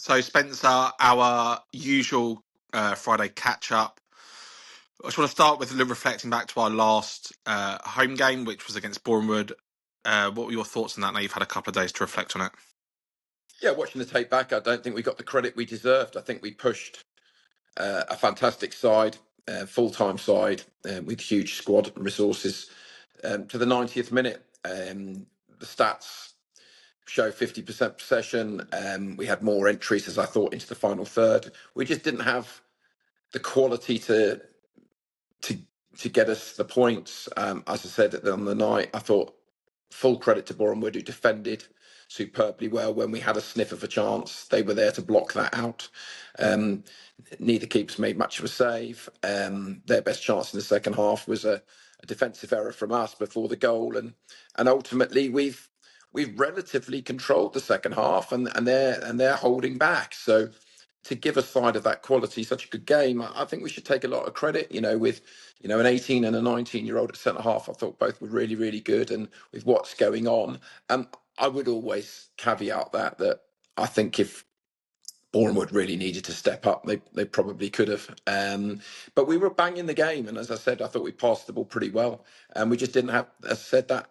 So, Spencer, our usual Friday catch up. I just want to start with reflecting back to our last home game, which was against Bournemouth. What were your thoughts on that? Now you've had a couple of days to reflect on it. Yeah, watching the tape back, I don't think we got the credit we deserved. I think we pushed a fantastic side, full-time side, with huge squad and resources to the 90th minute. The stats show 50% possession. We had more entries, as I thought, into the final third. We just didn't have the quality to get us the points. As I said on the night, I thought full credit to Bournemouth, who defended superbly well. When we had a sniff of a chance, they were there to block that out. Neither keepers made much of a save. Their best chance in the second half was a defensive error from us before the goal, and ultimately we've relatively controlled the second half, and they're holding back. So to give a side of that quality such a good game, I think we should take a lot of credit. With an 18 and a 19-year-old at centre half, I thought both were really, really good. And with what's going on, I would always caveat that I think if Bournemouth really needed to step up, they probably could have. But we were banging the game, and as I said, I thought we passed the ball pretty well, and we just didn't have, as I said, that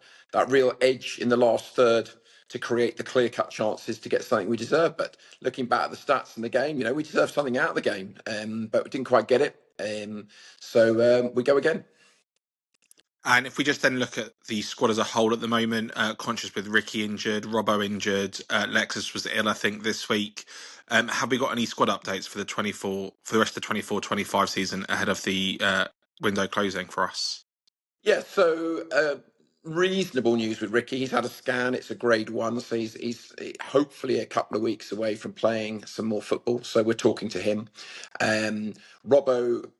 real edge in the last third to create the clear-cut chances to get something we deserve. But looking back at the stats in the game, we deserved something out of the game, but we didn't quite get it. So we go again. And if we just then look at the squad as a whole at the moment, conscious with Ricky injured, Robbo injured, Lexus was ill, I think, this week. Have we got any squad updates for the rest of the 24-25 season ahead of the window closing for us? Yeah, so reasonable news with Ricky. He's had a scan. It's a grade 1, so he's hopefully a couple of weeks away from playing some more football. So we're talking to him. Robbo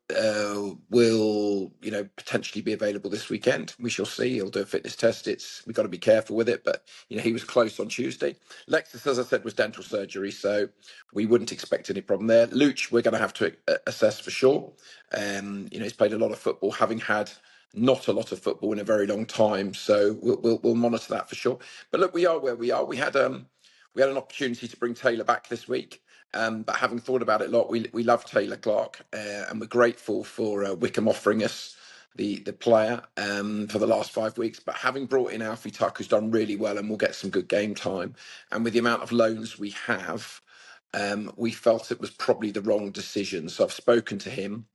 will, potentially be available this weekend. We shall see. He'll do a fitness test. We've got to be careful with it, but he was close on Tuesday. Lexus, as I said, was dental surgery, so we wouldn't expect any problem there. Luch, we're going to have to assess for sure. He's played a lot of football, having had not a lot of football in a very long time, so we'll monitor that for sure. But look, we are where we are. We had an opportunity to bring Taylor back this week, but having thought about it a lot, we love Taylor Clark, and we're grateful for Wickham offering us the player for the last 5 weeks. But having brought in Alfie Tuck, who's done really well and will get some good game time, and with the amount of loans we have, we felt it was probably the wrong decision. So I've spoken to him.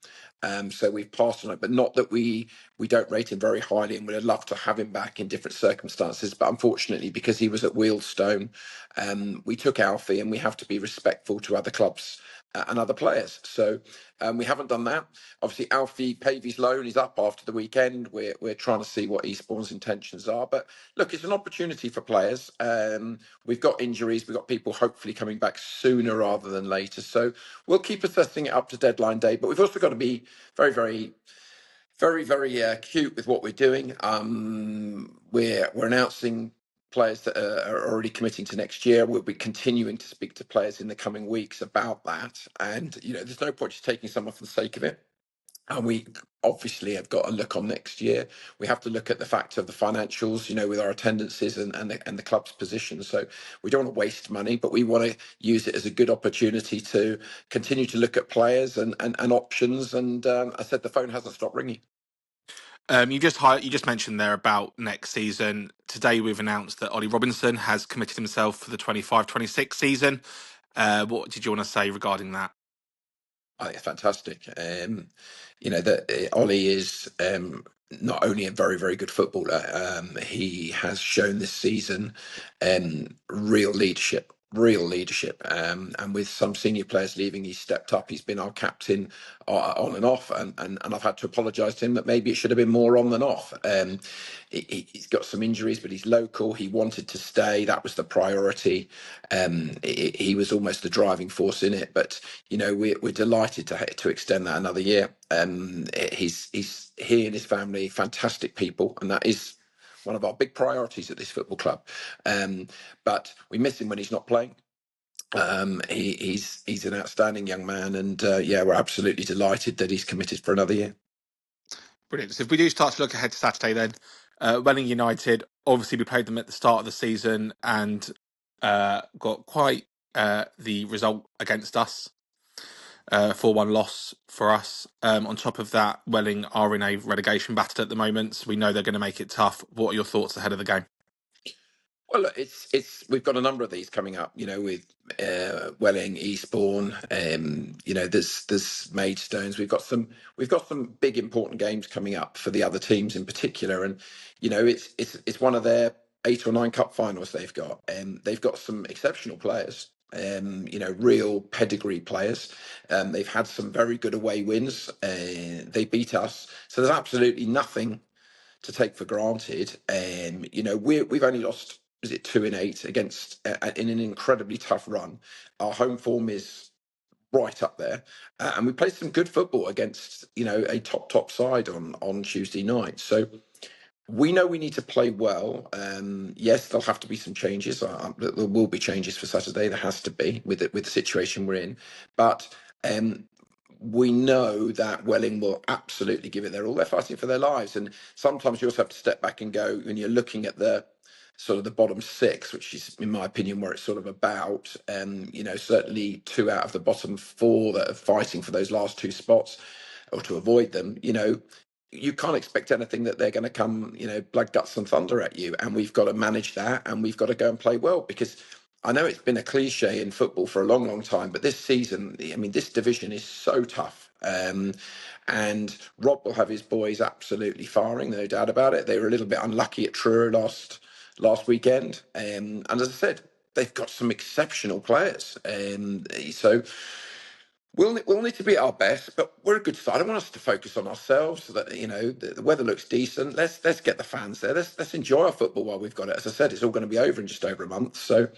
So we've passed on it, but not that we don't rate him very highly, and we'd love to have him back in different circumstances. But unfortunately, because he was at Wealdstone, we took Alfie, and we have to be respectful to other clubs and other players. So we haven't done that. Obviously, Alfie Pavey's loan is up after the weekend. We're trying to see what Eastbourne's intentions are. But look, it's an opportunity for players. We've got injuries. We've got people hopefully coming back sooner rather than later. So we'll keep assessing it up to deadline day. But we've also got to be very, very, very, very acute with what we're doing. We're announcing players that are already committing to next year. We'll be continuing to speak to players in the coming weeks about that. And, there's no point just taking someone for the sake of it. And we obviously have got to look on next year. We have to look at the fact of the financials, with our attendances and the club's position. So we don't want to waste money, but we want to use it as a good opportunity to continue to look at players and options. And I said the phone hasn't stopped ringing. You just mentioned there about next season. Today we've announced that Ollie Robinson has committed himself for the 25-26 season. What did you want to say regarding that? I think it's fantastic. That Ollie is not only a very, very good footballer, he has shown this season real leadership. And with some senior players leaving, he's stepped up. He's been our captain on and off, and I've had to apologise to him that maybe it should have been more on than off. He's got some injuries, but he's local. He wanted to stay. That was the priority. He was almost the driving force in it. But we're delighted to extend that another year. He and his family, fantastic people, and that is one of our big priorities at this football club. But we miss him when he's not playing. He's an outstanding young man, and we're absolutely delighted that he's committed for another year. Brilliant. So if we do start to look ahead to Saturday, then Welling United, obviously we played them at the start of the season and got quite the result against us. 4-1 loss for us. On top of that, Welling are in a relegation battle at the moment, so we know they're going to make it tough. What are your thoughts ahead of the game? Well, look, it's we've got a number of these coming up, with Welling, Eastbourne, there's Maidstones. We've got some big important games coming up for the other teams in particular, and it's one of their 8 or 9 cup finals they've got, and they've got some exceptional players. Real pedigree players. They've had some very good away wins. They beat us, so there's absolutely nothing to take for granted. We've only lost, is it 2 in 8 against in an incredibly tough run. Our home form is right up there, and we played some good football against a top side on Tuesday night. So we know we need to play well. Yes, there'll have to be some changes. There will be changes for Saturday. There has to be with the situation we're in, but. We know that Welling will absolutely give it their all. They're fighting for their lives, and sometimes you also have to step back and go when you're looking at the sort of the bottom 6, which is, in my opinion, where it's sort of about. Certainly 2 out of the bottom 4 that are fighting for those last 2 spots or to avoid them. You can't expect anything that they're going to come, blood, guts, and thunder at you, and we've got to manage that, and we've got to go and play well because. I know it's been a cliche in football for a long, long time, but this season, I mean, this division is so tough. And Rob will have his boys absolutely firing, no doubt about it. They were a little bit unlucky at Truro last weekend. And as I said, they've got some exceptional players. So we'll need to be at our best, but we're a good side. I want us to focus on ourselves. So that the weather looks decent. Let's get the fans there. Let's enjoy our football while we've got it. As I said, it's all going to be over in just over a month. So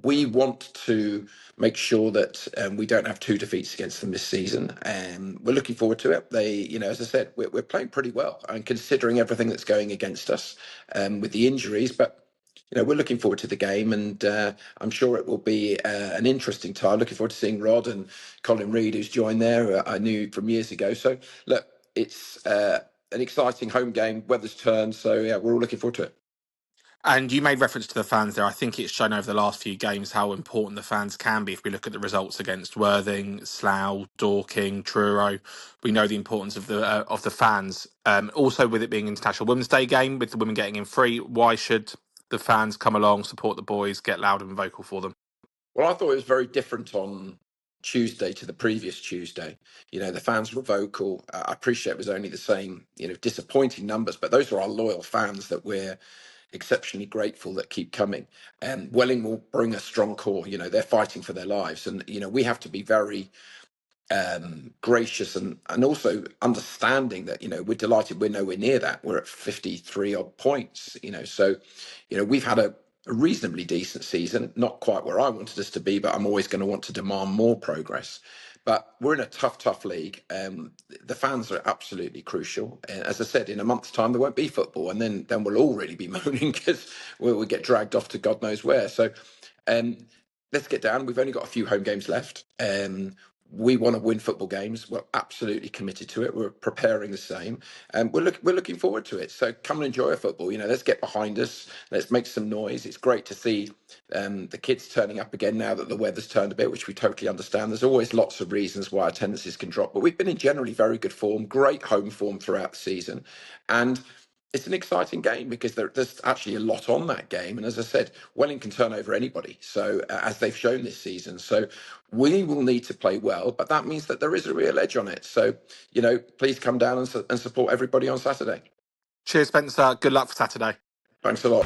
we want to make sure that we don't have 2 defeats against them this season, and we're looking forward to it. As I said, we're playing pretty well, and considering everything that's going against us with the injuries, but. We're looking forward to the game, and I'm sure it will be an interesting time. Looking forward to seeing Rod and Colin Reid, who's joined there. I knew from years ago. So, look, it's an exciting home game. Weather's turned, so yeah, we're all looking forward to it. And you made reference to the fans there. I think it's shown over the last few games how important the fans can be. If we look at the results against Worthing, Slough, Dorking, Truro, we know the importance of the fans. Also, with it being International Women's Day game, with the women getting in free, why should the fans come along, support the boys, get loud and vocal for them? Well, I thought it was very different on Tuesday to the previous Tuesday. The fans were vocal. I appreciate it was only the same, disappointing numbers, but those are our loyal fans that we're exceptionally grateful that keep coming. And Welling will bring a strong core. They're fighting for their lives, and we have to be very gracious and also understanding that we're delighted we're nowhere near that. We're at 53 odd points. So we've had a reasonably decent season, not quite where I wanted us to be, but I'm always going to want to demand more progress. But we're in a tough league. The fans are absolutely crucial. As I said, in a month's time there won't be football, and then we'll all really be moaning because we'll get dragged off to God knows where. So let's get down. We've only got a few home games left. We want to win football games. We're absolutely committed to it. We're preparing the same, and we're looking forward to it. So come and enjoy football. Let's get behind us. Let's make some noise. It's great to see the kids turning up again now that the weather's turned a bit, which we totally understand. There's always lots of reasons why attendances can drop, but we've been in generally very good form, great home form throughout the season, and it's an exciting game because there's actually a lot on that game. And as I said, Welling can turn over anybody. So as they've shown this season, so we will need to play well, but that means that there is a real edge on it. So, please come down and support everybody on Saturday. Cheers, Spencer. Good luck for Saturday. Thanks a lot.